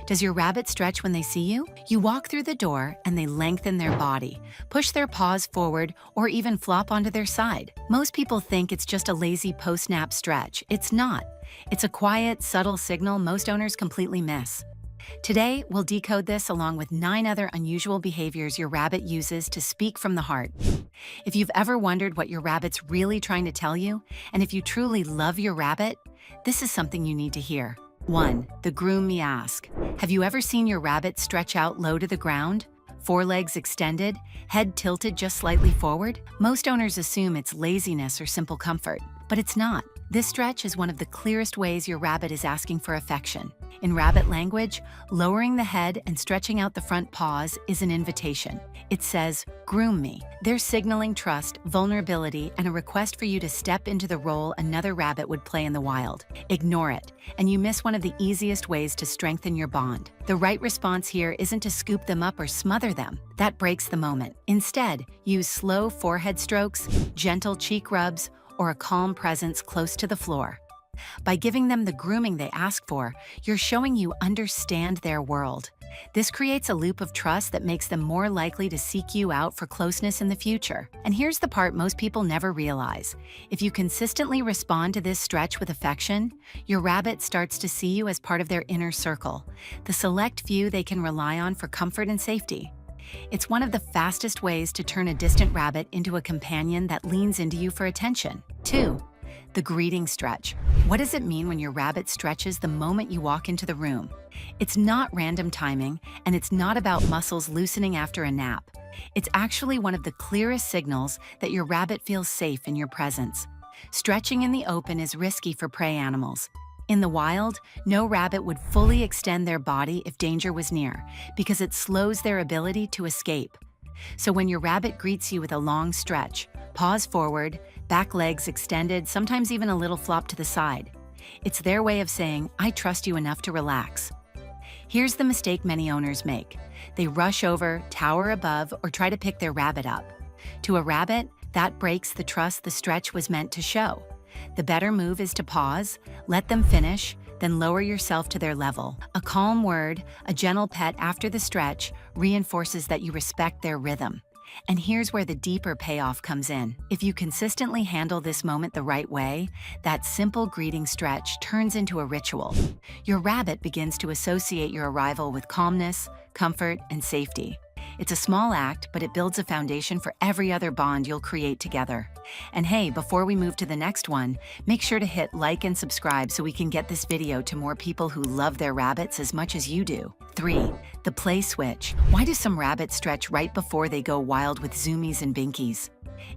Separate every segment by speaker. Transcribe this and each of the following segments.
Speaker 1: Does your rabbit stretch when they see you? You walk through the door and they lengthen their body, push their paws forward, or even flop onto their side. Most people think it's just a lazy post-nap stretch. It's not. It's a quiet, subtle signal most owners completely miss. Today, we'll decode this along with 9 other unusual behaviors your rabbit uses to speak from the heart. If you've ever wondered what your rabbit's really trying to tell you, and if you truly love your rabbit, this is something you need to hear. 1. The groom me ask. Have you ever seen your rabbit stretch out low to the ground? Forelegs extended, head tilted just slightly forward? Most owners assume it's laziness or simple comfort, but it's not. This stretch is one of the clearest ways your rabbit is asking for affection. In rabbit language, lowering the head and stretching out the front paws is an invitation. It says, groom me. They're signaling trust, vulnerability, and a request for you to step into the role another rabbit would play in the wild. Ignore it, and you miss one of the easiest ways to strengthen your bond. The right response here isn't to scoop them up or smother them. That breaks the moment. Instead, use slow forehead strokes, gentle cheek rubs, or a calm presence close to the floor. By giving them the grooming they ask for, you're showing you understand their world. This creates a loop of trust that makes them more likely to seek you out for closeness in the future. And here's the part most people never realize. If you consistently respond to this stretch with affection, your rabbit starts to see you as part of their inner circle, the select few they can rely on for comfort and safety. It's one of the fastest ways to turn a distant rabbit into a companion that leans into you for attention. 2. The greeting stretch. What does it mean when your rabbit stretches the moment you walk into the room? It's not random timing, and it's not about muscles loosening after a nap. It's actually one of the clearest signals that your rabbit feels safe in your presence. Stretching in the open is risky for prey animals. In the wild, no rabbit would fully extend their body if danger was near, because it slows their ability to escape. So when your rabbit greets you with a long stretch, paws forward, back legs extended, sometimes even a little flop to the side, it's their way of saying, I trust you enough to relax. Here's the mistake many owners make. They rush over, tower above, or try to pick their rabbit up. To a rabbit, that breaks the trust the stretch was meant to show. The better move is to pause, let them finish, then lower yourself to their level. A calm word, a gentle pet after the stretch, reinforces that you respect their rhythm. And here's where the deeper payoff comes in. If you consistently handle this moment the right way, that simple greeting stretch turns into a ritual. Your rabbit begins to associate your arrival with calmness, comfort, and safety. It's a small act, but it builds a foundation for every other bond you'll create together. And hey, before we move to the next one, make sure to hit like and subscribe so we can get this video to more people who love their rabbits as much as you do. 3. The play switch. Why do some rabbits stretch right before they go wild with zoomies and binkies?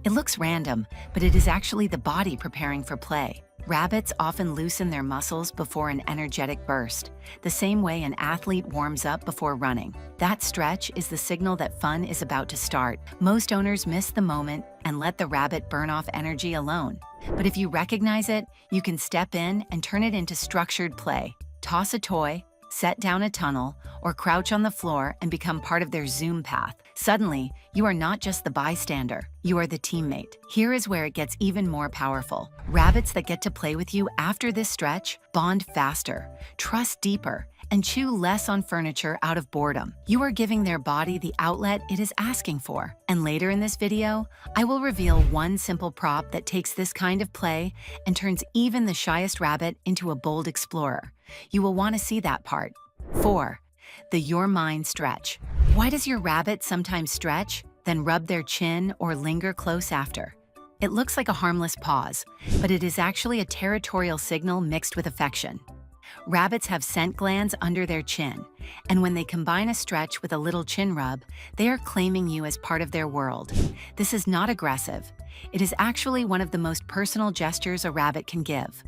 Speaker 1: It looks random, but it is actually the body preparing for play. Rabbits often loosen their muscles before an energetic burst, the same way an athlete warms up before running. That stretch is the signal that fun is about to start. Most owners miss the moment and let the rabbit burn off energy alone. But if you recognize it, you can step in and turn it into structured play. Toss a toy, set down a tunnel, or crouch on the floor and become part of their zoom path. Suddenly, you are not just the bystander, you are the teammate. Here is where it gets even more powerful. Rabbits that get to play with you after this stretch bond faster, trust deeper, and chew less on furniture out of boredom. You are giving their body the outlet it is asking for. And later in this video, I will reveal one simple prop that takes this kind of play and turns even the shyest rabbit into a bold explorer. You will want to see that part. 4. The You're Mine stretch. Why does your rabbit sometimes stretch, then rub their chin or linger close after? It looks like a harmless pause, but it is actually a territorial signal mixed with affection. Rabbits have scent glands under their chin, and when they combine a stretch with a little chin rub, they are claiming you as part of their world. This is not aggressive. It is actually one of the most personal gestures a rabbit can give.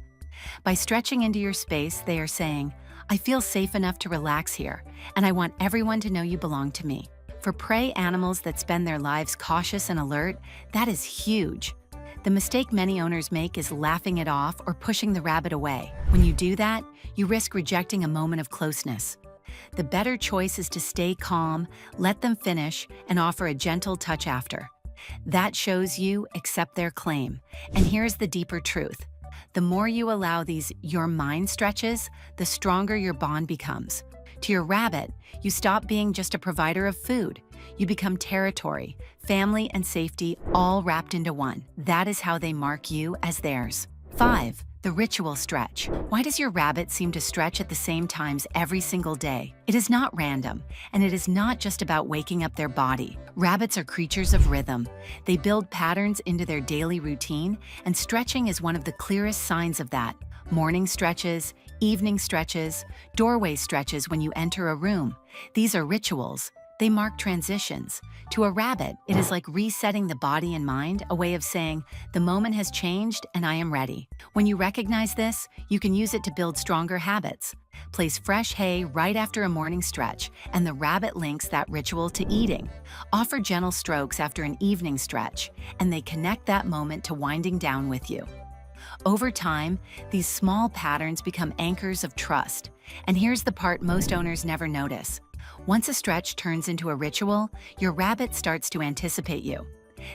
Speaker 1: By stretching into your space, they are saying, I feel safe enough to relax here, and I want everyone to know you belong to me. For prey animals that spend their lives cautious and alert, that is huge. The mistake many owners make is laughing it off or pushing the rabbit away. When you do that, you risk rejecting a moment of closeness. The better choice is to stay calm, let them finish, and offer a gentle touch after. That shows you accept their claim. And here's the deeper truth. The more you allow these "you're mine" stretches, the stronger your bond becomes. To your rabbit, you stop being just a provider of food. You become territory, family, and safety all wrapped into one. That is how they mark you as theirs. 5. The ritual stretch. Why does your rabbit seem to stretch at the same times every single day? It is not random, and it is not just about waking up their body. Rabbits are creatures of rhythm. They build patterns into their daily routine, and stretching is one of the clearest signs of that. Morning stretches, evening stretches, doorway stretches when you enter a room. These are rituals. They mark transitions. To a rabbit, it is like resetting the body and mind, a way of saying, the moment has changed and I am ready. When you recognize this, you can use it to build stronger habits. Place fresh hay right after a morning stretch, and the rabbit links that ritual to eating. Offer gentle strokes after an evening stretch, and they connect that moment to winding down with you. Over time, these small patterns become anchors of trust. And here's the part most owners never notice. Once a stretch turns into a ritual, your rabbit starts to anticipate you.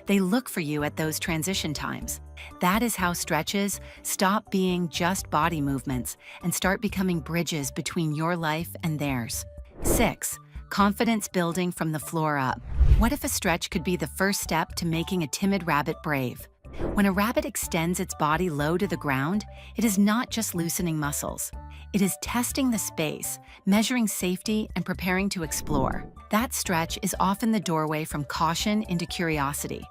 Speaker 1: They look for you at those transition times. That is how stretches stop being just body movements and start becoming bridges between your life and theirs. 6. Confidence building from the floor up. What if a stretch could be the first step to making a timid rabbit brave? When a rabbit extends its body low to the ground, it is not just loosening muscles. It is testing the space, measuring safety, and preparing to explore. That stretch is often the doorway from caution into curiosity.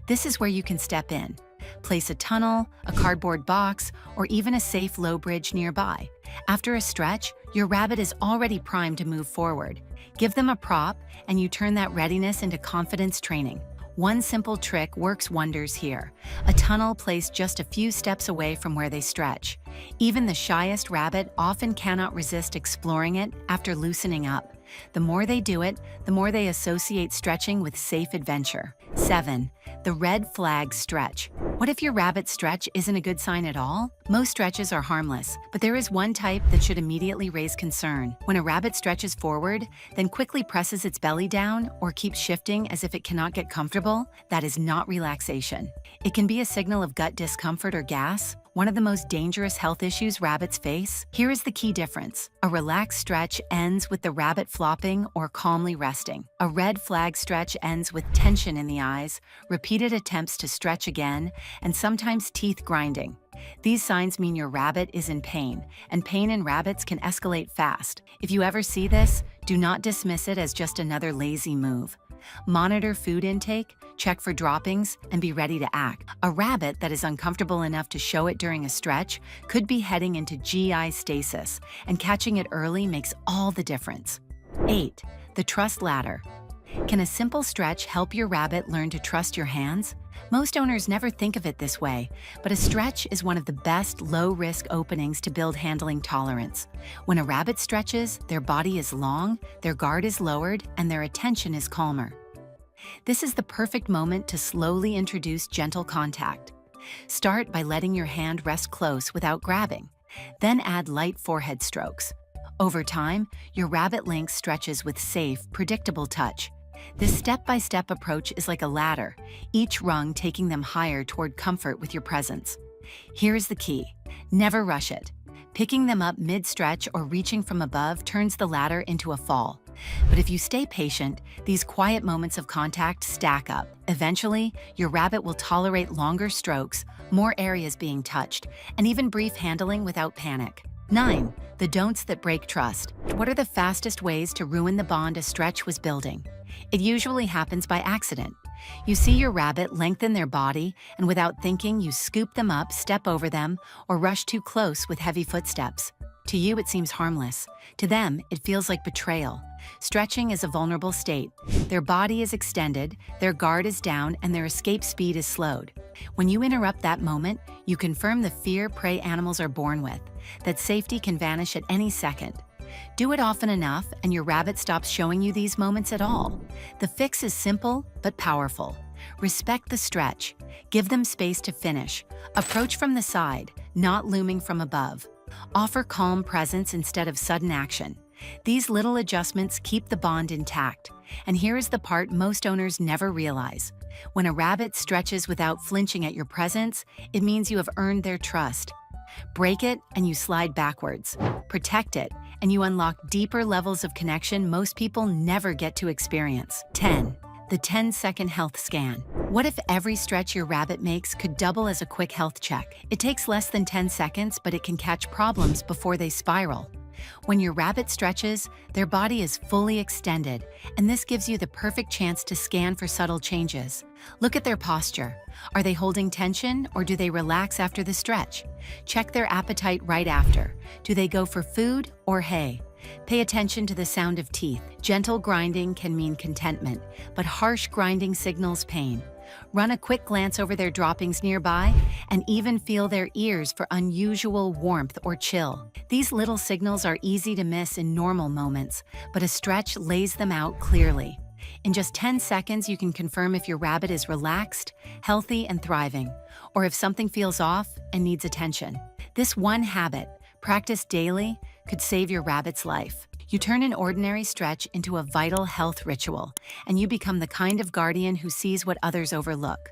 Speaker 1: This is where you can step in. Place a tunnel, a cardboard box, or even a safe low bridge nearby. After a stretch, your rabbit is already primed to move forward. Give them a prop, and you turn that readiness into confidence training. One simple trick works wonders here. A tunnel placed just a few steps away from where they stretch. Even the shyest rabbit often cannot resist exploring it after loosening up. The more they do it, the more they associate stretching with safe adventure. 7. The red flag stretch. What if your rabbit's stretch isn't a good sign at all? Most stretches are harmless, but there is one type that should immediately raise concern. When a rabbit stretches forward, then quickly presses its belly down or keeps shifting as if it cannot get comfortable, that is not relaxation. It can be a signal of gut discomfort or gas, one of the most dangerous health issues rabbits face. Here is the key difference. A relaxed stretch ends with the rabbit flopping or calmly resting. A red flag stretch ends with tension in the eyes, repeated attempts to stretch again, and sometimes teeth grinding. These signs mean your rabbit is in pain, and pain in rabbits can escalate fast. If you ever see this, do not dismiss it as just another lazy move. Monitor food intake, check for droppings, and be ready to act. A rabbit that is uncomfortable enough to show it during a stretch could be heading into GI stasis, and catching it early makes all the difference. 8. The trust ladder. Can a simple stretch help your rabbit learn to trust your hands? Most owners never think of it this way, but a stretch is one of the best low-risk openings to build handling tolerance. When a rabbit stretches, their body is long, their guard is lowered, and their attention is calmer. This is the perfect moment to slowly introduce gentle contact. Start by letting your hand rest close without grabbing. Then add light forehead strokes. Over time, your rabbit links stretches with safe, predictable touch. This step-by-step approach is like a ladder, each rung taking them higher toward comfort with your presence. Here's the key. Never rush it. Picking them up mid-stretch or reaching from above turns the ladder into a fall. But if you stay patient, these quiet moments of contact stack up. Eventually, your rabbit will tolerate longer strokes, more areas being touched, and even brief handling without panic. 9. The don'ts that break trust. What are the fastest ways to ruin the bond a stretch was building? It usually happens by accident. You see your rabbit lengthen their body, and without thinking, you scoop them up, step over them, or rush too close with heavy footsteps. To you, it seems harmless. To them, it feels like betrayal. Stretching is a vulnerable state. Their body is extended, their guard is down, and their escape speed is slowed. When you interrupt that moment, you confirm the fear prey animals are born with, that safety can vanish at any second. Do it often enough, and your rabbit stops showing you these moments at all. The fix is simple, but powerful. Respect the stretch. Give them space to finish. Approach from the side, not looming from above. Offer calm presence instead of sudden action. These little adjustments keep the bond intact. And here is the part most owners never realize. When a rabbit stretches without flinching at your presence, it means you have earned their trust. Break it and you slide backwards. Protect it and you unlock deeper levels of connection most people never get to experience. 10. The 10-second health scan. What if every stretch your rabbit makes could double as a quick health check? It takes less than 10 seconds, but it can catch problems before they spiral. When your rabbit stretches, their body is fully extended, and this gives you the perfect chance to scan for subtle changes. Look at their posture. Are they holding tension, or do they relax after the stretch? Check their appetite right after. Do they go for food or hay? Pay attention to the sound of teeth. Gentle grinding can mean contentment, but harsh grinding signals pain. Run a quick glance over their droppings nearby, and even feel their ears for unusual warmth or chill. These little signals are easy to miss in normal moments, but a stretch lays them out clearly. In just 10 seconds, you can confirm if your rabbit is relaxed, healthy, and thriving, or if something feels off and needs attention. This one habit, practiced daily, could save your rabbit's life. You turn an ordinary stretch into a vital health ritual, and you become the kind of guardian who sees what others overlook.